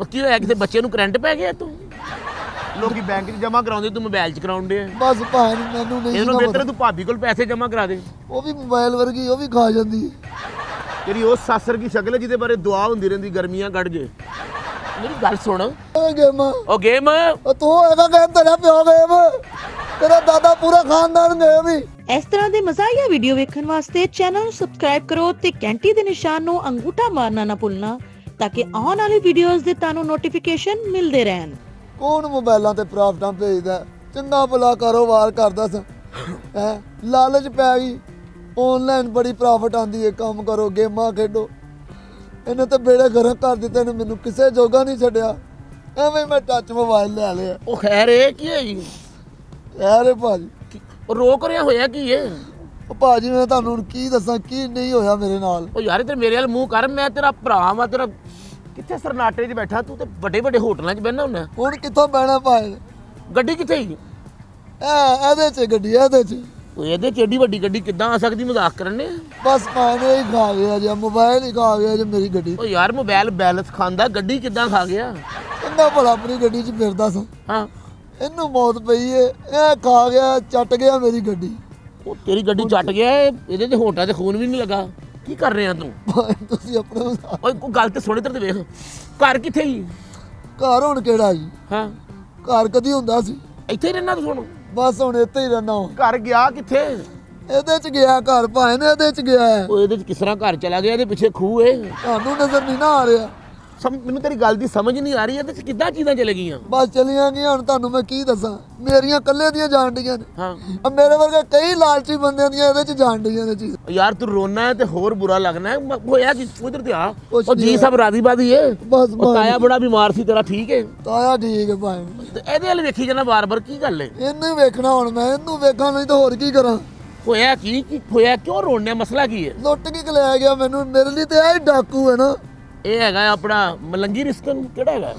ਕੀ ਹੋਇਆ ਕਿਸੇ ਬੱਚੇ ਨੂੰ ਕਰੰਟ ਪੈ ਗਿਆ ਤੂੰ ਲੋਕੀ ਬੈਂਕ 'ਚ ਜਮ੍ਹਾਂ ਕਰਾਉਂਦੇ ਤੂੰ ਮੋਬਾਈਲ 'ਚ ਕਰਾਉਂਦੇ ਆ ਬਸ ਭਾਣ ਮੈਨੂੰ ਨਹੀਂ ਇਹਨੂੰ ਬਿਹਤਰ ਤੂੰ ਭਾਬੀ ਕੋਲ ਪੈਸੇ ਜਮ੍ਹਾਂ ਕਰਾ ਦੇ ਉਹ ਵੀ ਮੋਬਾਈਲ ਵਰਗੀ ਉਹ ਵੀ ਖਾ ਜਾਂਦੀ ਤੇਰੀ ਉਹ ਸਾਸਰ ਕੀ ਸ਼ਕਲ ਹੈ ਜਿਹਦੇ ਬਾਰੇ ਦੁਆ ਹੁੰਦੀ ਰਹਿੰਦੀ ਗਰਮੀਆਂ ਕੱਢ ਜੇ ਮੇਰੀ ਗੱਲ ਸੁਣ ਉਹ ਗੇਮ ਉਹ ਗੇਮ ਉਹ ਤੂੰ ਇਹਦਾ ਗੇਮ ਤੇਰਾ ਪਿਓ ਗੇਮ ਤੇਰਾ ਦਾਦਾ ਪੂਰਾ ਖਾਨਦਾਨ ਗੇਮ ਹੀ ਇਸ ਤਰ੍ਹਾਂ ਦੇ ਮਜ਼ਾਹੀਆ ਵੀਡੀਓ ਵੇਖਣ ਵਾਸਤੇ ਚੈਨਲ ਨੂੰ ਸਬਸਕ੍ਰਾਈਬ ਕਰੋ ਤੇ ਘੰਟੀ ਦੇ ਨਿਸ਼ਾਨ ਨੂੰ ਅੰਗੂਠਾ ਮਾਰਨਾ ਨਾ ਭੁੱਲਣਾ ਤਾਂ ਕਿ ਆਉਣ ਵਾਲੀ ਵੀਡੀਓਜ਼ ਦੇ ਤੁਹਾਨੂੰ ਨੋਟੀਫਿਕੇਸ਼ਨ ਮਿਲਦੇ ਰਹਿਣ। ਕੌਣ ਮੋਬਾਈਲਾਂ ਤੇ ਪ੍ਰਾਫਟਾਂ ਭੇਜਦਾ ਚੰਗਾ ਭਲਾ ਕਾਰੋਬਾਰ ਕਰਦਾ ਸ ਹੈ ਲਾਲਚ ਪੈ ਗਈ ਆਨਲਾਈਨ ਬੜੀ ਪ੍ਰਾਫਿਟ ਆਂਦੀ ਹੈ ਕੰਮ ਕਰੋ ਗੇਮਾਂ ਖੇਡੋ ਇਹਨੇ ਤਾਂ ਬੇੜੇ ਗਰਕ ਕਰ ਦਿੱਤੇ ਨੇ ਮੈਨੂੰ ਕਿਸੇ ਜੋਗਾ ਨਹੀਂ ਛੱਡਿਆ ਐਵੇਂ ਮੈਂ ਟੱਚ ਮੋਬਾਈਲ ਲੈ ਲਿਆ ਉਹ ਖੈਰ ਇਹ ਕੀ ਹੈ ਜੀ ਯਾਰ ਭਾਜੀ ਉਹ ਰੋਕ ਰਿਹਾ ਹੋਇਆ ਕੀ ਏ ਉਹ ਭਾਜੀ ਮੈਂ ਤੁਹਾਨੂੰ ਹੁਣ ਕੀ ਦੱਸਾਂ ਕੀ ਨਹੀਂ ਹੋਇਆ ਮੇਰੇ ਨਾਲ ਉਹ ਯਾਰ ਤੇ ਮੇਰੇ ਵੱਲ ਮੂੰਹ ਕਰ ਮੈਂ ਤੇਰਾ ਭਰਾ ਵਾ ਤੇਰਾ ਕਿੱਥੇ ਸਰਨਾਟੇ 'ਚ ਬੈਠਾ ਤੂੰ ਤੇ ਵੱਡੇ ਵੱਡੇ ਹੋਟਲਾਂ 'ਚ ਬਹਿਣਾ ਹੁੰਦਾ ਹੁਣ ਕਿੱਥੋਂ ਬਹਿਣਾ ਭਾਈ ਗੱਡੀ ਕਿੱਥੇ ਹੀ ਇਹਦੇ 'ਚ ਗੱਡੀ ਇਹਦੇ 'ਚ ਉਹ ਇਹਦੇ 'ਚ ਏਡੀ ਵੱਡੀ ਗੱਡੀ ਕਿੱਦਾਂ ਆ ਸਕਦੀ ਮਜ਼ਾਕ ਕਰਨੇ ਬਸ ਪਾਣੇ ਹੀ ਖਾ ਗਿਆ ਜੀ ਮੋਬਾਈਲ ਹੀ ਖਾ ਗਿਆ ਜੀ ਮੇਰੀ ਗੱਡੀ ਉਹ ਯਾਰ ਮੋਬਾਈਲ ਬੈਲੈਂਸ ਖਾਂਦਾ ਗੱਡੀ ਕਿੱਦਾਂ ਖਾ ਗਿਆ ਇੰਨਾ ਭਲਾ ਆਪਣੀ ਗੱਡੀ 'ਚ ਫਿਰਦਾ ਸਾਂ ਹਾਂ ਇਹਨੂੰ ਮੌਤ ਪਈ ਏ ਇਹ ਖਾ ਗਿਆ ਚੱਟ ਗਿਆ ਮੇਰੀ ਗੱਡੀ ਉਹ ਤੇਰੀ ਗੱਡੀ ਚੱਟ ਗਿਆ ਇਹਦੇ ਤੇ ਹੋਟਾਂ 'ਚ ਖੂਨ ਵੀ ਨਹੀਂ ਲੱਗਾ ਕੀ ਕਰ ਰਿਹਾ ਤੂੰ ਤੁਸੀਂ ਆਪਣੇ ਓਏ ਕੋਈ ਗੱਲ ਤੇ ਸੁਣ ਇੱਧਰ ਤੇ ਵੇਖ ਘਰ ਕਿੱਥੇ ਹੀ ਘਰ ਹੁਣ ਕਿਹੜਾ ਜੀ ਹਾਂ ਘਰ ਕਦੀ ਹੁੰਦਾ ਸੀ ਇੱਥੇ ਹੀ ਰਹਿਣਾ ਤੂੰ ਹੁਣ ਬਸ ਹੁਣ ਇੱਥੇ ਹੀ ਰਹਿਣਾ ਘਰ ਗਿਆ ਕਿੱਥੇ ਇਹਦੇ 'ਚ ਗਿਆ ਘਰ ਭਾਵੇਂ ਨੇ ਇਹਦੇ 'ਚ ਗਿਆ ਉਹ ਇਹਦੇ 'ਚ ਕਿਸ ਤਰ੍ਹਾਂ ਘਰ ਚਲਾ ਗਿਆ ਇਹਦੇ ਪਿੱਛੇ ਖੂਹ ਏ ਤੁਹਾਨੂੰ ਨਜ਼ਰ ਨਹੀਂ ਨਾ ਆ ਰਿਹਾ ਮੈਨੂੰ ਤੇਰੀ ਗੱਲ ਦੀ ਸਮਝ ਨਹੀਂ ਆ ਰਹੀ ਇਹਦੇ 'ਚ ਕਿੱਦਾਂ ਚੀਜ਼ਾਂ ਚਲੇ ਗਈਆਂ ਬਸ ਚਲੀਆਂ ਗਈਆਂ ਹੁਣ ਤੁਹਾਨੂੰ ਮੈਂ ਕੀ ਦੱਸਾਂ ਮੇਰੀਆਂ ਕੱਲੇ ਦੀਆਂ ਜਾਣ ਡੀਆਂ ਨੇ ਹਾਂ ਮੇਰੇ ਵਰਗੇ ਕਈ ਲਾਲਚੀ ਬੰਦਿਆਂ ਦੀਆਂ ਇਹਦੇ 'ਚ ਜਾਣ ਡੀਆਂ ਨੇ ਚੀਜ਼ ਯਾਰ ਤੂੰ ਰੋਣਾ ਹੈ ਤੇ ਹੋਰ ਬੁਰਾ ਲੱਗਣਾ ਹੈ ਹੋਇਆ ਕਿ ਉਧਰ ਤੇ ਆ ਕੁਛ ਉਹ ਨਹੀਂ ਜੀ ਸਭ ਰਾਦੀ ਬਾਦੀ ਏ ਬਸ ਉਹ ਤਾਇਆ ਬੜਾ ਬਿਮਾਰ ਸੀ ਤੇਰਾ ਠੀਕ ਏ ਤਾਇਆ ਠੀਕ ਹੈ ਭਾਵੇਂ ਤੇ ਇਹਦੇ ਵੱਲ ਵੇਖੀ ਜਾਣਾ ਬਾਰ-ਬਾਰ ਕੀ ਗੱਲ ਏ ਇਹਨੂੰ ਹੀ ਵੇਖਣਾ ਹੁਣ ਮੈਂ ਇਹਨੂੰ ਵੇਖਾਂ ਨਹੀਂ ਤਾਂ ਹੋਰ ਕੀ ਕਰਾਂ ਹੋਇਆ ਕੀ ਹੋਇਆ ਕਿਉਂ ਰੋਣਿਆ ਮਸਲਾ ਕੀ ਏ ਲੁੱਟ ਕੇ ਲੈ ਗਿਆ ਮੈਨੂੰ ਮੇਰੇ ਲਈ ਤੇ ਇਹ ਡਾਕੂ ਹੈ ਨਾ ਇਹ ਹੈਗਾ ਆਪਣਾ ਮਲੰਗੀ ਰਿਸਕਨ ਕਿਹੜਾ ਹੈਗਾ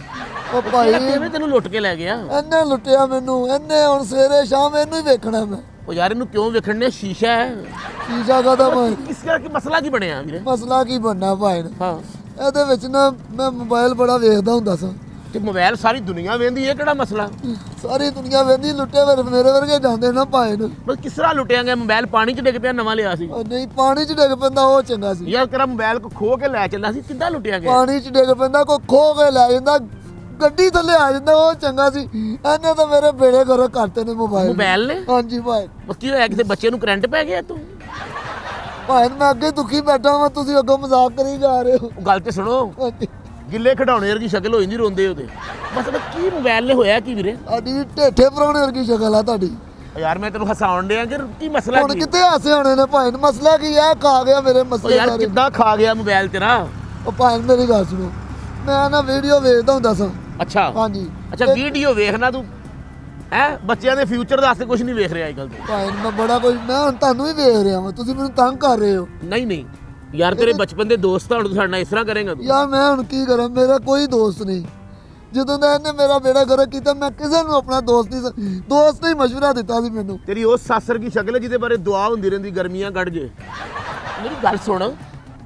ਉਹ ਭਾਈ ਕਿਵੇਂ ਤੈਨੂੰ ਲੁੱਟ ਕੇ ਲੈ ਗਿਆ ਇਹਨੇ ਲੁੱਟਿਆ ਮੈਨੂੰ ਇਹਨੇ ਹੁਣ ਸਵੇਰੇ ਸ਼ਾਮ ਇਹਨੂੰ ਹੀ ਵੇਖਣਾ ਮੈਂ ਉਹ ਯਾਰ ਇਹਨੂੰ ਕਿਉਂ ਵੇਖਣ ਨੇ ਸ਼ੀਸ਼ਾ ਹੈ ਸ਼ੀਸ਼ਾ ਕਾਹਦਾ ਭਾਈ ਕਿਸ ਕਰਕੇ ਮਸਲਾ ਕੀ ਬਣਿਆ ਵੀਰੇ ਮਸਲਾ ਕੀ ਬਣਨਾ ਭਾਈ ਹਾਂ ਇਹਦੇ ਵਿੱਚ ਨਾ ਮੈਂ ਮੋਬਾਈਲ ਬੜਾ ਵੇਖਦਾ ਹੁੰਦਾ ਸਾਂ ਤੇ ਮੋਬਾਈਲ ਸਾਰੀ ਦੁਨੀਆ ਵੇਂਦੀ ਇਹ ਕਿਹੜਾ ਮਸਲਾ ਸਾਰੀ ਦੁਨੀਆ ਵੇਂਦੀ ਲੁੱਟੇ ਮੇਰੇ ਵਰਗੇ ਜਾਂਦੇ ਨਾ ਭਾਈ ਨੂੰ ਬਸ ਕਿਸ ਤਰ੍ਹਾਂ ਲੁੱਟਿਆ ਗਿਆ ਮੋਬਾਈਲ ਪਾਣੀ 'ਚ ਡਿੱਗ ਪਿਆ ਨਵਾਂ ਲਿਆ ਸੀ ਉਹ ਨਹੀਂ ਪਾਣੀ 'ਚ ਡਿੱਗ ਪੈਂਦਾ ਉਹ ਚੰਗਾ ਸੀ ਯਾਰ ਤੇਰਾ ਮੋਬਾਈਲ ਕੋ ਖੋ ਕੇ ਲੈ ਚੱਲਾ ਸੀ ਕਿੱਦਾਂ ਲੁੱਟਿਆ ਗਿਆ ਪਾਣੀ 'ਚ ਡਿੱਗ ਪੈਂਦਾ ਕੋਈ ਖੋ ਕੇ ਲੈ ਜਾਂਦਾ ਗੱਡੀ ਥੱਲੇ ਆ ਜਾਂਦਾ ਉਹ ਚੰਗਾ ਸੀ ਇਹਨੇ ਤਾਂ ਮੇਰੇ ਬੇੜੇ ਗਰਕ ਕਰਤੇ ਨੇ ਮੋਬਾਈਲ ਨੇ ਹਾਂਜੀ ਭਾਈ ਬਸ ਕੀ ਹੋਇਆ ਕਿਸੇ ਬੱਚੇ ਨੂੰ ਕਰੰਟ ਪੈ ਗਿਆ ਤੂੰ ਭਾਈ ਮੈਂ ਅੱਗੇ ਦੁਖੀ ਬੈਠਾ ਵਾਂ ਤੁਸੀਂ ਅੱਗੋਂ ਮਜ਼ਾਕ ਕਰੀ ਜਾ ਰਹੇ ਹੋ ਉਹ ਗੱਲ ਤੇ ਸੁਣੋ ਹਾਂਜੀ ਗਿੱਲੇ ਖਿਡੌਣੇ ਵਰਗੀ ਸ਼ਕਲ ਹੋ ਜਾਂਦੀ ਰੋਂਦੇ ਉਹਦੇ ਮਤਲਬ ਕੀ ਮੋਬਾਈਲ ਨੇ ਹੋਇਆ ਕੀ ਵੀਰੇ ਸਾਡੀ ਵੀ ਢੇਠੇ ਪਰਾਉਣੇ ਵਰਗੀ ਸ਼ਕਲ ਆ ਤੁਹਾਡੀ ਯਾਰ ਮੈਂ ਤੈਨੂੰ ਹਸਾਉਣ ਡਿਆ ਕਿ ਕੀ ਮਸਲਾ ਹੁਣ ਕੀ ਕਿੱਥੇ ਹਾਸੇ ਹੋਣੇ ਨੇ ਭਾਈ ਮਸਲਾ ਕੀ ਹੈ ਖਾ ਗਿਆ ਮੇਰੇ ਉਹ ਮਸਲੇ ਯਾਰ ਸਾਰੇ ਕਿੱਦਾਂ ਖਾ ਗਿਆ ਮੋਬਾਈਲ ਤੇਰਾ ਉਹ ਭਾਈ ਮੇਰੀ ਗੱਲ ਸੁਣੋ ਮੈਂ ਨਾ ਵੀਡੀਓ ਵੇਖਦਾ ਹੁੰਦਾ ਸਾਂ ਅੱਛਾ ਹਾਂਜੀ ਅੱਛਾ ਵੀਡੀਓ ਵੇਖਣਾ ਤੂੰ ਹੈ ਬੱਚਿਆਂ ਦੇ ਫਿਊਚਰ ਵਾਸਤੇ ਕੁਝ ਨਹੀਂ ਵੇਖ ਰਿਹਾ ਅੱਜਕੱਲ ਤੂੰ ਭਾਈ ਮੈਂ ਬੜਾ ਕੁਝ ਮੈਂ ਹੁਣ ਤੁਹਾਨੂੰ ਹੀ ਵੇਖ ਰਿਹਾ ਵਾਂ ਤੁਸੀਂ ਮੈਨੂੰ ਤੰਗ ਕਰ ਰਹੇ ਹੋ ਨਹੀਂ ਨਹੀਂ ਯਾਰ ਤੇਰੇ ਬਚਪਨ ਦੇ ਦੋਸਤ ਆ ਹੁਣ ਤੂੰ ਸਾਡੇ ਨਾਲ ਇਸ ਤਰ੍ਹਾਂ ਕਰੇਗਾ ਤੂੰ ਯਾਰ ਮੈਂ ਹੁਣ ਕੀ ਕਰਾਂ ਮੇਰਾ ਕੋਈ ਦੋਸਤ ਨਹੀਂ ਜਦੋਂ ਦਾ ਇਹਨੇ ਮੇਰਾ ਬੇੜਾ ਗਰਕ ਕੀਤਾ ਮੈਂ ਕਿਸੇ ਨੂੰ ਆਪਣਾ ਦੋਸਤ ਹੀ ਮਸ਼ਵਰਾ ਦਿੱਤਾ ਸੀ ਮੈਨੂੰ ਤੇਰੀ ਉਹ ਸਾਸਰ ਕੀ ਸ਼ਕਲ ਹੈ ਜਿਹਦੇ ਬਾਰੇ ਦੁਆ ਹੁੰਦੀ ਰਹਿੰਦੀ ਗਰਮੀਆਂ ਕੱਢ ਜੇ ਮੇਰੀ ਗੱਲ ਸੁਣ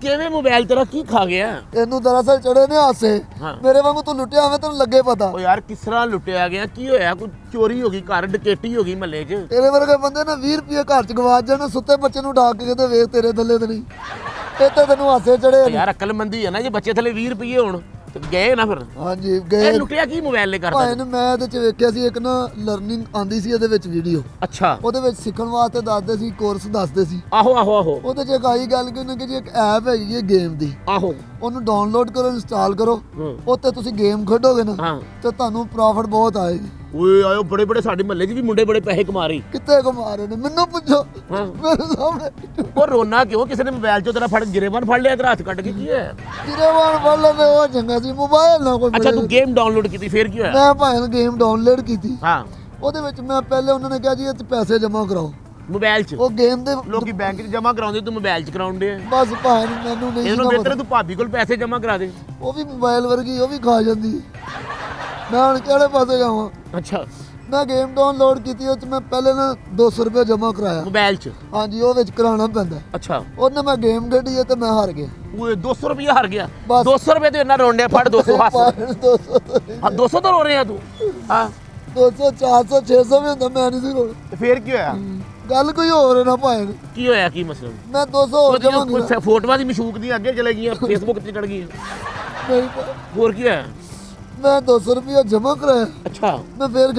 ਕਿਵੇਂ ਮੋਬਾਈਲ ਤੇਰਾ ਕੀ ਖਾ ਗਿਆ ਇਹਨੂੰ ਦਰਅਸਲ ਚੜੇ ਨੇ ਹਾਸੇ ਹਾਂ। ਮੇਰੇ ਵਾਂਗੂ ਤੂੰ ਲੁੱਟਿਆ ਹੋਵੇ ਤੈਨੂੰ ਲੱਗੇ ਪਤਾ ਉਹ ਯਾਰ ਕਿਸ ਤਰ੍ਹਾਂ ਲੁੱਟਿਆ ਗਿਆ ਕੀ ਹੋਇਆ ਕੋਈ ਚੋਰੀ ਹੋ ਗਈ ਘਰ ਡਕੈਤੀ ਹੋ ਗਈ ਮਹੱਲੇ 'ਚ ਤੇਰੇ ਵਰਗੇ ਬੰਦੇ ਨਾ 20 ਰੁਪਏ ਘਰ ਚ ਗਵਾਚ ਜਾਣ ਸੁੱਤੇ ਬੱਚੇ ਨੂੰ ਉਠਾ ਕੇ ਕਿਤੇ ਵੇਖ ਤੇਰੇ ਥੱਲੇ ਤੇ ਨਹੀਂ ਇਹ ਤਾਂ ਤੈਨੂੰ ਹਾਸੇ ਚੜੇ ਨੇ। ਯਾਰ ਅਕਲਮੰਦੀ ਹੈ ਨਾ ਜੇ ਬੱਚੇ ਥੱਲੇ 20 ਰੁਪਏ ਹੋਣ ਤੇ ਗਏ ਨਾ ਫਿਰ ਹਾਂਜੀ ਇਹ ਗਏ ਲੁੱਟਿਆ ਕੀ ਮੋਬਾਈਲ ਨੇ ਕਰਦਾ ਭਾਈ ਨੇ ਮੈਂ ਇਹਦੇ ਚ ਵੇਖਿਆ ਸੀ ਇੱਕ ਨਾ ਲਰਨਿੰਗ ਆਂਦੀ ਸੀ ਇਹਦੇ ਵਿੱਚ ਵੀਡੀਓ ਅੱਛਾ ਉਹਦੇ ਵਿੱਚ ਸਿੱਖਣ ਵਾਸਤੇ ਦੱਸਦੇ ਸੀ ਕੋਰਸ ਦੱਸਦੇ ਸੀ ਆਹੋ ਆਹੋ ਆਹੋ ਉਹਦੇ ਚ ਇੱਕ ਆਈ ਗੱਲ ਕਿ ਉਹਨੇ ਕਿ ਜੀ ਇੱਕ ਐਪ ਹੈਗੀ ਹੈ ਗੇਮ ਦੀ ਆਹੋ ਉਹਨੂੰ ਡਾਊਨਲੋਡ ਕਰੋ ਇੰਸਟਾਲ ਕਰੋ ਹੂੰ। ਉੱਤੇ ਤੁਸੀਂ ਗੇਮ ਖੇਡੋਗੇ ਨਾ ਹਾਂ ਤੇ ਤੁਹਾਨੂੰ ਪ੍ਰੋਫਿਟ ਬਹੁਤ ਆਏਗੀ ਓਏ ਆਇਓ ਬੜੇ ਬੜੇ ਸਾਡੇ ਮਹੱਲੇ 'ਚ ਵੀ ਮੁੰਡੇ ਬੜੇ ਪੈਸੇ ਕਮਾ ਰਹੇ ਕਿੱਥੇ ਕਮਾ ਰਹੇ ਨੇ ਮੈਨੂੰ ਪੁੱਛੋ ਹਾਂ ਮੇਰੇ ਸਾਹਮਣੇ ਉਹ ਰੋਣਾ ਕਿਉਂ ਕਿਸੇ ਨੇ ਮੋਬਾਈਲ 'ਚੋਂ ਤੇਰਾ ਫੜ ਗਿਰੇਬਾਨ ਫੜ ਲਿਆ ਤੇਰਾ ਹੱਥ ਕੱਟ ਕੇ ਕੀ ਹੈ ਗਿਰੇਵਾਨ ਫੜ ਲੈਂਦੇ ਉਹ ਚੰਗਾ ਸੀ ਮੋਬਾਈਲ ਨਾ ਕੋਈ ਅੱਛਾ ਤੂੰ ਗੇਮ ਡਾਊਨਲੋਡ ਕੀਤੀ ਫੇਰ ਕੀ ਹੋਇਆ ਮੈਂ ਭਾਵੇਂ ਗੇਮ ਡਾਊਨਲੋਡ ਕੀਤੀ ਹਾਂ ਉਹਦੇ ਵਿੱਚ ਮੈਂ ਪਹਿਲੇ ਉਹਨਾਂ ਨੇ ਕਿਹਾ ਜੀ ਇਹ 'ਚ ਪੈਸੇ ਜਮ੍ਹਾਂ ਕਰਾਓ ਮੋਬਾਈਲ 'ਚ ਉਹ ਗੇਮ ਦੇ ਲੋਕੀ ਬੈਂਕ 'ਚ ਜਮ੍ਹਾਂ ਕਰਾਉਂਦੇ ਤੂੰ ਮੋਬਾਈਲ 'ਚ ਕਰਾਉਂਦੇ ਆ ਬਸ ਭਾਵੇਂ ਮੈਨੂੰ ਨਹੀਂ ਇਹਨੂੰ ਸੀ ਬਿਹਤਰ ਤੂੰ ਭਾਬੀ ਕੋਲ ਪੈਸੇ ਜਮ੍ਹਾਂ ਕਰਾ ਦੇ ਉਹ ਵੀ ਮੋਬਾਈਲ ਵਰਗੀ ਉਹ ਵੀ ਖਾ ਜਾਂਦੀ ਮੈਂ ਹੁਣ ਕਿਹੜੇ ਪਾਸੇ ਜਾਵਾਂ ਅੱਛਾ ਮੈਂ ਗੇਮ ਡਾਊਨਲੋਡ ਕੀਤੀ ਉਹ 'ਚ ਮੈਂ ਪਹਿਲੇ ਨਾ 200 ਰੁਪਏ ਜਮ੍ਹਾਂ ਕਰਾਇਆ ਮੋਬਾਈਲ 'ਚ। ਹਾਂਜੀ ਉਹ ਵਿੱਚ ਕਰਾਉਣਾ ਪੈਂਦਾ। ਅੱਛਾ ਉਹਨੇ ਮੈਂ ਗੇਮ ਖੇਡੀ ਹੈ ਤੇ ਮੈਂ ਹਾਰ ਗਿਆ। ਉਹ 200 ਰੁਪਇਆ ਹਾਰ ਗਿਆ। ਬਸ। 200 ਰੁਪਏ ਤੇ ਇੰਨਾ ਰੋਂਡਿਆ ਫੜ 200 ਹੱਸ। 200 ਹਾਂ 200 ਤੋਂ ਰੋ ਰਿਹਾ ਤੂੰ। ਹਾਂ 200 400 600 ਵੀ ਹੁੰਦਾ ਮੈਂ ਨਹੀਂ ਸੀ ਰੋਣਾ। ਤੇ ਫੇਰ ਕੀ ਹੋਇਆ? ਗੱਲ ਕੋਈ ਹੋਰ ਹੈ ਨਾ ਭਾਵੇਂ ਕੀ ਹੋਇਆ ਕੀ ਮਸਲਾ? ਮੈਂ 200 ਹੋਰ ਜਮ੍ਹਾਂ ਉਹ ਕੀਤਾ। ਫੋਟੋਆਂ ਦੀ ਮਸ਼ੂਕ ਦੀਆਂ ਅੱਗੇ ਚਲੇ ਗਈਆਂ ਫੇਸਬੁੱਕ ਤੇ ਚੜ ਗਈਆਂ। ਨਹੀਂ ਪਾ- ਹੋਰ ਕੀ ਹੋਇਆ? ਮੈਂ 200 ਰੁਪਏ ਜਮ੍ਹਾਂ ਕਰਾਇਆ। ਅੱਛਾ ਮੈਂ ਫੇਰ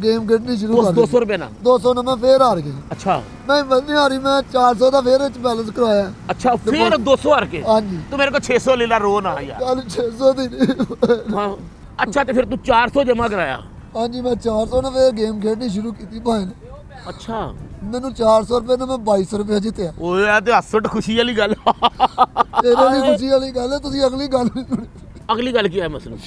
ਗੇਮ ਖੇਡਣੀ ਸ਼ੁਰੂ ਉਸ ਕਰ 200 ਰੁਪਏ ਨਾਲ। 200 ਨਾਲ ਮੈਂ ਫੇਰ ਹਾਰ ਗਿਆ। ਅੱਛਾ ਮੈਂ ਨਹੀਂ ਹਾਰੀ, ਮੈਂ 400 ਦਾ ਫੇਰ ਵਿੱਚ ਬੈਲੈਂਸ ਕਰਵਾਇਆ। ਅੱਛਾ ਫੇਰ 200 ਹਾਰ ਕੇ ਹਾਂਜੀ ਤੂੰ ਮੇਰੇ ਕੋਲ 600 ਲੈ ਲਾ, ਰੋ ਨਾ ਯਾਰ। ਕੱਲ 600 ਦੀ ਨਹੀਂ। ਹਾਂ ਅੱਛਾ ਤੇ ਫਿਰ ਤੂੰ 400 ਜਮਾ ਕਰਾਇਆ। ਹਾਂਜੀ ਮੈਂ 400 ਨਾਲ ਫੇਰ ਗੇਮ ਖੇਡਣੀ ਸ਼ੁਰੂ ਕੀਤੀ ਭਾਵੇਂ। ਅੱਛਾ ਮੈਨੂੰ 400 ਰੁਪਏ ਨਾਲ ਮੈਂ 2200 ਰੁਪਏ ਜਿੱਤਿਆ। ਓਏ ਆ ਤੇ ਹੱਸਟ ਖੁਸ਼ੀ ਵਾਲੀ ਗੱਲ। ਤੇਰੇ ਲਈ ਖੁਸ਼ੀ ਵਾਲੀ ਗੱਲ ਹੈ, ਤੁਸੀਂ ਅਗਲੀ ਗੱਲ ਨਹੀਂ ਸੁਣੀ। ਅਗਲੀ ਗੱਲ ਕੀ ਹੈ ਮਸਲਾ?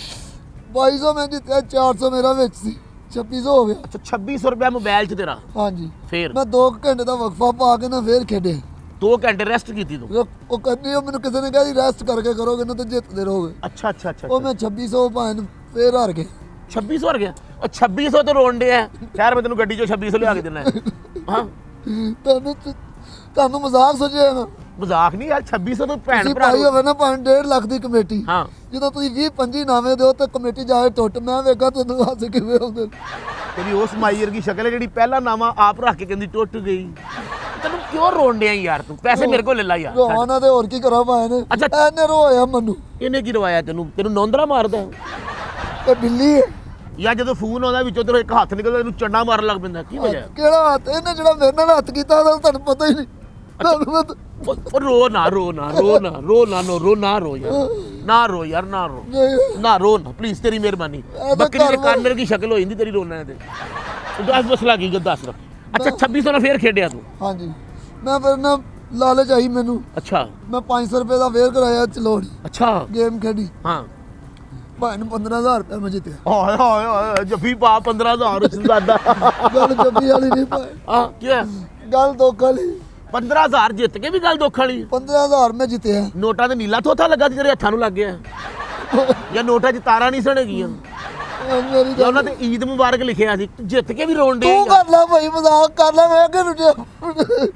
2200 ਮੈਂ ਜਿੱਤਿਆ, 400 ਮੇਰਾ ਵਿੱਚ ਸੀ, 2600 ਹੋ ਗਿਆ। ਅੱਛਾ 2600 ਰੁਪਏ ਮੋਬਾਈਲ 'ਚ ਤੇਰਾ। ਹਾਂਜੀ ਫੇਰ ਮੈਂ 2 ਘੰਟੇ ਦਾ ਵਕਫਾ ਪਾ ਕੇ ਨਾ ਫੇਰ ਖੇਡੇ। 2 ਘੰਟੇ ਰੈਸਟ ਕੀਤੀ ਤੂੰ। ਉਹ ਕਹਿੰਦੀ ਉਹ ਮੈਨੂੰ ਕਿਸੇ ਨੇ ਕਿਹਾ ਜੀ ਰੈਸਟ ਕਰਕੇ ਕਰੋਗੇ ਨਾ ਤਾਂ ਜਿੱਤਦੇ ਰਹੋਗੇ। ਅੱਛਾ ਅੱਛਾ ਅੱਛਾ ਉਹ ਮੈਂ 2600 ਭਾਵੇਂ ਫੇਰ ਹਾਰ ਗਿਆ। 2600 ਹਾਰ ਗਿਆ। ਉਹ 2600 ਤੇ ਰੋਣ ਡਿਆ। ਖੈਰ ਮੈਂ ਤੈਨੂੰ ਗੱਡੀ 'ਚੋਂ 2600 ਲਿਆ ਕੇ ਦੇਣਾ ਹੈ। ਹਾਂ ਤੁਹਾਨੂੰ ਮਜ਼ਾਕ ਸੋਚਿਆ ਨਾ। ਮਜ਼ਾਕ ਨਹੀਂ ਯਾਰ, 2600 ਤੋਂ ਭੈਣ ਤੁਸੀਂ ਭਰਾ ਪਾਈ ਹੋਵੇ ਨਾ ਭਾਵੇਂ 1.5 ਲੱਖ ਦੀ ਕਮੇਟੀ, ਹਾਂ ਜਦੋਂ ਤੁਸੀਂ 20-25 ਨਾਵੇਂ ਦਿਓ ਤਾਂ ਕਮੇਟੀ ਜਾਏ ਟੁੱਟ। ਮੈਂ ਵੇਖਾਂ ਤੁਹਾਨੂੰ ਹੱਸ ਕਿਵੇਂ ਆਉਂਦੇ ਨੇ। ਤੇਰੀ ਉਸ ਮਾਈ ਵਰਗੀ ਸ਼ਕਲ ਹੈ ਜਿਹੜੀ ਪਹਿਲਾ ਨਾਮਾ ਆਪ ਰੱਖ ਕੇ ਕਹਿੰਦੀ ਟੁੱਟ ਗਈ। ਤੈਨੂੰ ਕਿਉਂ ਰੋਣ ਡਿਆ ਯਾਰ? ਤੂੰ ਪੈਸੇ ਮੇਰੇ ਕੋਲ ਲੈ ਲਾ ਯਾਰ। ਰੋਣਾ ਤੇ ਹੋਰ ਕੀ ਕਰਾਂ ਭਾਵੇਂ ਨੇ। ਅੱਛਾ। ਐਨੇ ਰੋਇਆ ਮੈਨੂੰ। ਇਹਨੇ ਕੀ ਰਵਾਇਆ ਤੈਨੂੰ? ਤੈਨੂੰ ਨੌਂਦਰਾ ਮਾਰਦਾ ਤੇ ਬਿੱਲੀ ਹੈ। ਜਾਂ ਜਦੋਂ ਫੋਨ ਆਉਂਦਾ ਵਿੱਚੋਂ ਤੇਰਾ ਇੱਕ ਹੱਥ ਨਿਕਲਦਾ ਤੈਨੂੰ ਚੰਡਾ ਮਾਰਨ ਲੱਗ ਪੈਂਦਾ? ਕੀ ਵਜ੍ਹਾ? ਕਿਹੜਾ ਹੱਥ? ਇਹਨੇ ਜਿਹੜਾ ਮੇਰੇ ਨਾਲ ਹੱਥ ਕੀਤਾ ਉਹਦਾ ਤੁਹਾਨੂੰ ਪਤਾ ਹੀ ਨਹੀਂ। ਉਹ ਰੋ ਨਾ ਰੋ ਨਾ ਰੋ ਨਾ ਰੋ ਨਾ ਰੋ ਨਾ ਰੋ ਯਾਰ, ਨਾ ਰੋ ਯਾਰ, ਨਾ ਰੋ ਨਾ ਰੋ ਨਾ ਪਲੀਜ਼, ਤੇਰੀ ਮਿਹਰਬਾਨੀ। ਬੱਕਰੀ ਦੇ ਕੰਨ ਵਰਗੀ ਸ਼ਕਲ ਹੋ ਜਾਂਦੀ ਤੇਰੀ ਰੋਣਾ ਤੇ। ਦੱਸ ਮਸਲਾ ਕੀ ਦੱਸ। ਅੱਛਾ 2600 ਨਾਲ ਫੇਰ ਖੇਡਿਆ ਤੂੰ? ਹਾਂਜੀ ਮੈਂ ਫਿਰ ਨਾ ਲਾਲਚ ਆਈ ਮੈਨੂੰ। ਅੱਛਾ ਮੈਂ 500 ਰੁਪਏ ਦਾ ਫੇਰ ਕਰਾਇਆ ਚਲੋੜ। ਅੱਛਾ ਗੇਮ ਖੇਡੀ, ਹਾਂ। ਭਾਵੇਂ ਨੂੰ 15000 ਰੁਪਏ ਮੈਂ ਜਿੱਤਿਆ। ਹਾਏ ਹਾਏ ਹਾਏ ਜੱਫੀ ਪਾ 15000 ਜ਼ਿਆਦਾ। ਗੱਲ ਜੱਬੀ ਵਾਲੀ ਨਹੀਂ ਭਾਵੇਂ, ਹਾਂ ਕੀ ਹੈ? ਗੱਲ ਦੁੱਖ ਵਾਲੀ। 15000 ਜਿੱਤ ਕੇ ਵੀ ਗੱਲ ਦੁੱਖ ਵਾਲੀ। 15000 ਮੈਂ ਜਿੱਤਿਆ। ਨੋਟਾਂ ਤੇ ਨੀਲਾ ਥੋਥਾ ਲੱਗਾ ਸੀ ਤੇਰੇ ਹੱਥਾਂ ਨੂੰ ਲੱਗ ਗਿਆ? ਜਾਂ ਨੋਟਾਂ 'ਚ ਤਾਰਾਂ ਨਹੀਂ ਸਣਗੀਆਂ? ਮੇਰੀ ਜਾਂ ਉਹਨਾਂ ਤੇ ਈਦ ਮੁਬਾਰਕ ਲਿਖਿਆ ਸੀ? ਜਿੱਤ ਕੇ ਵੀ ਰੋਣ ਡੇ ਤੂੰ ਕਰ ਲੈ ਭਾਈ, ਮਜ਼ਾਕ ਕਰ ਲੈ। ਮੈਂ ਕਿ ਰੁੱਟਿਆ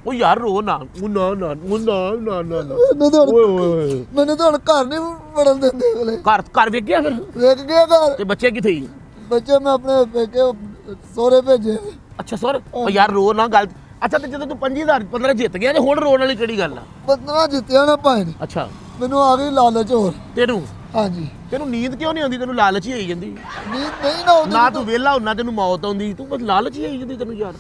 ਉਹ ਯਾਰ ਰੋ ਨਾ, ਉਹ ਨਾ ਨਾ ਉਹ ਨਾ ਨਾ ਨਾ ਨਾ। ਮੈਨੂੰ ਤਾਂ ਓਏ ਓਏ ਮੈਨੂੰ ਤਾਂ ਹੁਣ ਘਰ ਨਹੀਂ ਵੜਨ ਦਿੰਦੇ ਅਗਲੇ। ਘਰ ਵੇਖ ਗਿਆ ਫਿਰ? ਵੇਖ ਗਿਆ ਘਰ। ਤੇ ਬੱਚੇ ਕਿੱਥੇ ਹੀ? ਬੱਚੇ ਮੈਂ ਆਪਣੇ ਪੇਕੇ ਸੋਹਰੇ ਭੇਜੇ। ਅੱਛਾ ਸਰ ਉਹ ਯਾਰ ਰੋ ਨਾ ਗੱਲ। ਅੱਛਾ ਤੇ ਜਦੋਂ ਤੂੰ 25000 15 ਜਿੱਤ ਗਿਆ ਤੇ ਹੁਣ ਰੋਣ ਵਾਲੀ ਕਿਹੜੀ ਗੱਲ ਆ? 15 ਜਿੱਤਿਆ ਨਾ ਭਾਵੇਂ। ਅੱਛਾ ਮੈਨੂੰ ਆ ਗਈ ਲਾਲਚ ਹੋਰ। ਤੈਨੂੰ ਹਾਂਜੀ ਤੈਨੂੰ ਨੀਂਦ ਕਿਉਂ ਨਹੀਂ ਆਉਂਦੀ? ਤੈਨੂੰ ਲਾਲਚ ਹੀ ਆਈ ਜਾਂਦੀ। ਨੀਂਦ ਨਹੀਂ ਨਾ ਆਉਂਦੀ। ਨਾ ਤੂੰ ਵਿਹਲਾ ਹੁੰਨਾ ਤੈਨੂੰ ਮੌਤ ਆਉਂਦੀ, ਤੂੰ ਬਸ ਲਾਲਚ ਹੀ ਆਈ ਜਾਂਦੀ ਤੈਨੂੰ ਯਾਰ।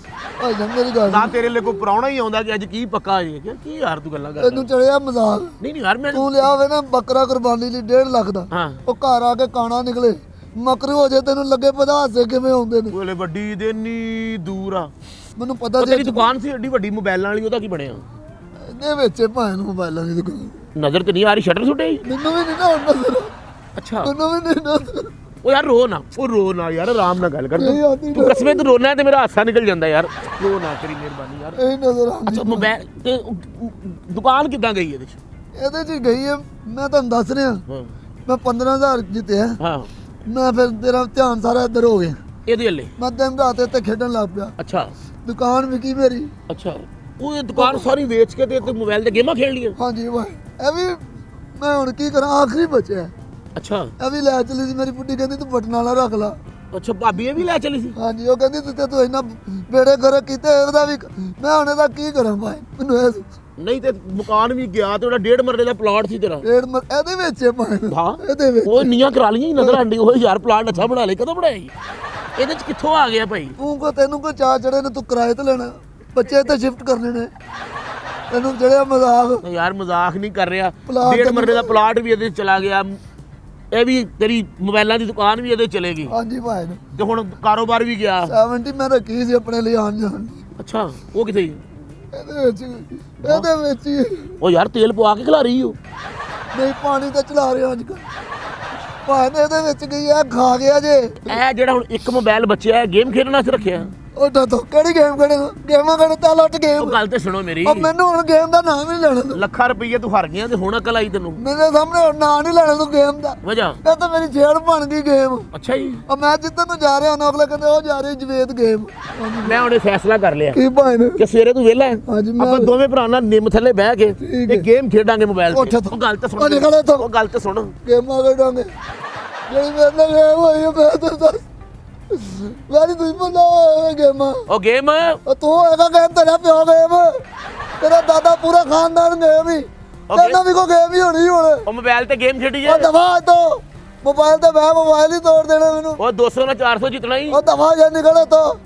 ਭਾਈ ਜਾਨ ਮੇਰੀ ਗੱਲ ਨਾ ਤੇਰੇ ਲਈ ਕੋਈ ਪ੍ਰਾਹੁਣਾ ਹੀ ਆਉਂਦਾ ਕਿ ਅੱਜ ਕੀ ਪੱਕਾ ਜੇ ਕੀ ਯਾਰ ਤੂੰ ਗੱਲਾਂ ਕਰਦਾ? ਤੈਨੂੰ ਚੜਿਆ ਮਜ਼ਾਕ। ਨਹੀਂ ਨਹੀਂ ਯਾਰ ਮੈਂ ਤੂੰ ਲਿਆ ਹੋਵੇ ਨਾ ਬੱਕਰਾ ਕੁਰਬਾਨੀ ਲਈ 1.5 ਲੱਖ ਦਾ, ਹਾਂ ਉਹ ਘਰ ਆ ਕੇ ਕਾਣਾ ਨਿਕਲੇ ਮਕਰੂ ਹੋ ਜੇ, ਤੈਨੂੰ ਲੱਗੇ ਪਤਾ ਹਾਸੇ ਕਿਵੇਂ ਆਉਂਦੇ ਨੇ। ਉਹਲੇ ਵੱਡੀ ਦੇ ਨੀ ਦੂਰ ਆ। ਮੈਨੂੰ ਪਤਾ ਉਹ ਸੀ ਤੇਰੀ ਦੁਕਾਨ ਸੀ ਏਡੀ ਵੱਡੀ ਮੋਬਾਈਲਾਂ ਵਾਲੀ, ਉਹਦਾ ਕੀ ਬਣਿਆ? ਇਹਦੇ ਵਿੱਚ ਭਾਵੇਂ ਨੂੰ ਮੋਬਾਈਲਾਂ ਦੀ ਦੁਕਾਨ। ਨਜ਼ਰ ਤੇ ਨਹੀਂ ਆ ਰਹੀ, ਸ਼ਟਰ ਸੁੱਟੇ? ਮੈਨੂੰ ਵੀ ਨਹੀਂ ਨਾ ਹੁਣ ਨਜ਼ਰ। ਅੱਛਾ ਮੈਨੂੰ ਵੀ ਨਹੀਂ ਨਜ਼ਰ। ਉਹ ਯਾਰ ਰੋ ਨਾ, ਉਹ ਰੋ ਨਾ ਯਾਰ, ਆਰਾਮ ਨਾਲ ਗੱਲ ਕਰ ਨਹੀਂ ਤੂੰ। ਆਉਂਦੀ ਤੂੰ ਕਸਮੇ ਤੂੰ ਰੋਣਾ ਤੇ ਮੇਰਾ ਹਾਸਾ ਨਿਕਲ ਜਾਂਦਾ ਯਾਰ। ਰੋ ਨਾ, ਤੇਰੀ ਮਿਹਰਬਾਨੀ ਯਾਰ। ਇਹ ਨਜ਼ਰ ਆਉਂਦੀ। ਅੱਛਾ ਮੋਬਾਈਲ ਤੇ ਦੁਕਾਨ ਕਿੱਦਾਂ ਗਈ ਇਹਦੇ ਚ? ਇਹਦੇ 'ਚ ਗਈ ਹੈ, ਮੈਂ ਤੁਹਾਨੂੰ ਦੱਸ ਰਿਹਾ। ਹਾਂ ਮੈਂ 15000 ਜਿੱਤਿਆ। ਹਾਂ ਮੈਂ ਫਿਰ ਤੇਰਾ ਧਿਆਨ ਸਾਰਾ ਇੱਧਰ ਹੋ ਗਿਆ। ਇਹਦੇ ਹੱਲੇ? ਮੈਂ ਦਿਨ ਰਾਤ ਇੱਥੇ ਖੇਡਣ ਲੱਗ ਪਿਆ। ਅੱਛਾ ਦੁਕਾਨ ਵਿਕੀ ਮੇਰੀ। ਅੱਛਾ ਉਹ ਇਹ ਦੁਕਾਨ ਸਾਰੀ ਵੇਚ ਕੇ ਤੇ ਮੋਬਾਈਲ ਤੇ ਗੇਮਾਂ ਖੇਡ ਲਈਆਂ? ਹਾਂਜੀ ਭਾਈ ਇਹ ਵੀ ਮੈਂ ਹੁਣ ਕੀ ਕਰਾਂ, ਆਖਰੀ ਬਚਿਆ। ਅੱਛਾ ਇਹ ਵੀ ਲੈ ਚਲੀ ਸੀ ਮੇਰੀ ਬੁੱਢੀ, ਕਹਿੰਦੀ ਤੂੰ ਬਟਨ ਵਾਲਾ ਰੱਖ ਲਾ। ਅੱਛਾ ਭਾਬੀ ਇਹ ਵੀ ਲੈ ਚਲੀ ਸੀ? ਹਾਂਜੀ ਉਹ ਕਹਿੰਦੀ ਤੂੰ ਇੰਨਾ ਬੇੜੇ ਗਰਕ ਕੀਤੇ, ਇਹਦਾ ਵੀ ਮੈਂ ਹੁਣ ਇਹਦਾ ਕੀ ਕਰਾਂ ਭਾਈ, ਮੈਨੂੰ ਇਹ ਨਹੀਂ ਤੇ ਮਕਾਨ ਵੀ ਗਿਆ ਤੇ ਉਹਦਾ 1.5 ਮਰਲੇ ਦਾ ਪਲਾਟ ਸੀ ਤੇਰਾ। ਇਹਦੇ ਵਿੱਚ ਹੈ ਭਾਈ। ਹਾਂ ਇਹਦੇ ਵਿੱਚ ਉਹ ਨੀਆਂ ਕਰਾ ਲਈਆਂ ਹੀ ਨਜ਼ਰ ਆਂਦੀ। ਉਹ ਯਾਰ ਪਲਾਟ ਅੱਛਾ ਬਣਾ ਲੈ, ਕਦੋਂ ਬਣਾਇਆ? ਇਹਦੇ ਚ ਕਿੱਥੋਂ ਆ ਗਿਆ ਭਾਈ? ਤੈਨੂੰ ਕੋਈ ਚਾਹ ਚੜੇ ਨੇ, ਤੂੰ ਕਿਰਾਏ ਤੇ ਲੈਣਾ, ਬੱਚੇ ਤੇ ਸ਼ਿਫਟ ਕਰਨੇ ਨੇ, ਤੈਨੂੰ ਚੜਿਆ ਮਜ਼ਾਕ। ਯਾਰ ਮਜ਼ਾਕ ਨਹੀਂ ਕਰ ਰਿਹਾ। ਪਲਾਟ 1.5 ਮਰਲੇ ਦਾ ਪਲਾਟ ਵੀ ਇਹਦੇ ਚ ਚਲਾ ਗਿਆ। ਇਹ ਵੀ ਤੇਰੀ ਮੋਬਾਈਲਾਂ ਦੀ ਦੁਕਾਨ ਵੀ ਇਹਦੇ ਚਲੇਗੀ ਹਾਂਜੀ ਭਾਈ ਤੇ ਹੁਣ ਕਾਰੋਬਾਰ ਵੀ ਗਿਆ। 70 ਮੈਂ ਰੱਖੀ ਸੀ ਆਪਣੇ ਲਈ ਆਣ ਜਾਣ ਦੀ। ਅੱਛਾ ਉਹ ਕਿੱਥੇ? ਇਹਦੇ ਵਿੱਚ ਹੀ। ਉਹ ਯਾਰ ਤੇਲ ਪਵਾ ਕੇ ਖਿਲਾ ਰਹੀ ਹੋ? ਨਹੀਂ ਪਾਣੀ ਤੇ ਚਲਾ ਰਿਹਾ ਅੱਜ ਕੱਲ। ਭਾਈ ਨੇ ਇਹਦੇ ਵਿੱਚ ਗਈ ਆ, ਖਾ ਗਿਆ ਜੇ। ਇਹ ਜਿਹੜਾ ਹੁਣ ਇੱਕ ਮੋਬਾਈਲ ਬਚਿਆ ਹੈ, ਗੇਮ ਖੇਡਣ ਵਾਸਤੇ ਰੱਖਿਆ? ਉੱਠ ਤੋ ਕਿਹੜੀ ਗੇਮ ਖੇਡੇਗਾ ਗੇਮਾਂ ਖੇਡ ਚੱਲ ਉੱਠ ਉਹ ਗੇਮ ਗੱਲ ਤੇ ਸੁਣੋ ਮੇਰੀ ਉਹ ਮੈਨੂੰ ਹੁਣ ਗੇਮ ਦਾ ਨਾਮ ਹੀ ਨਹੀਂ ਲੈਣਾ ਤੂੰ ਲੱਖਾਂ ਰੁਪਈਆ ਤੂੰ ਹਾਰ ਗਿਆ ਤੇ ਹੁਣ ਅਕਲ ਆਈ ਤੈਨੂੰ ਮੇਰੇ ਸਾਹਮਣੇ ਹੁਣ ਨਾਂ ਨਹੀਂ ਲੈਣਾ ਤੂੰ ਗੇਮ ਦਾ ਵਜਾ ਇਹ ਤਾਂ ਮੇਰੀ ਛੇੜ ਬਣ ਗਈ ਗੇਮ ਅੱਛਾ ਜੀ ਉਹ ਮੈਂ ਜਿੱਦਾਂ ਨੂੰ ਜਾ ਰਿਹਾ ਨਾ ਅਗਲੇ ਕਹਿੰਦੇ ਉਹ ਜਾ ਰਹੀ ਜਵੇਦ ਗੇਮ ਮੈਂ ਹੁਣੇ ਫੈਸਲਾ ਕਰ ਲਿਆ ਕੀ ਭਾਈ ਨੇ ਕਿ ਸਵੇਰੇ ਤੂੰ ਵਿਹਲਾ ਹੈ ਹਾਂਜੀ, ਮੈਂ- ਆਪਾਂ ਦੋਵੇਂ ਭਰਾ ਨਾਲ ਨਿੰਮ ਥੱਲੇ ਬਹਿ ਕੇ ਠੀਕ ਤੇ ਹੈ। ਗੇਮ ਖੇਡਾਂਗੇ ਮੋਬਾਈਲ ਉੱਠ ਤੇ ਇੱਥੋਂ। ਉਹ ਗੱਲ ਤੇ ਉਹ ਸੁਣ ਨਿਕਲ ਇੱਥੋਂ। ਉਹ ਗੱਲ ਤੇ ਸੁਣ ਗੇਮਾਂ ਖੇਡਾਂਗੇ ਜਿਹੜੀ ਮੇਰੇ ਨਾਲ ਗੇਮ ਹੋਈ ਹੈ ਮੈਂ ਤਾਂ ਦੱਸ ਮੇਰੀ ਦੁਸ਼ਮਣ ਨਾ ਹੋਏ ਗੇਮਾਂ ਉਹ ਗੇਮ ਉਹ ਤੂੰ ਹੈਗਾ ਗੇਮ ਤੇਰਾ ਪਿਓ ਗੇਮ ਤੇਰਾ ਦਾਦਾ ਪੂਰਾ ਖਾਨਦਾਨ ਗੇਮ ਹੀ ਤੇਨਾਂ ਵੀ ਕੋ ਗੇਮ ਹੀ ਹੋਣੀ ਹੁਣ ਉਹ ਮੋਬਾਈਲ ਤੇ ਗੇਮ ਖੇਡੀ ਉਹ ਜੇ ਦਫਾ ਤੋਂ ਮੋਬਾਈਲ ਤੇ ਮੈਂ ਮੋਬਾਈਲ ਹੀ ਤੋੜ ਦੇਣਾ ਮੈਨੂੰ ਉਹ 200 ਨਾਲ 400 ਜਿੱਤਣਾ ਹੀ ਉਹ ਦਫਾ ਜਾ ਨਿਕਲ ਇੱਥੋਂ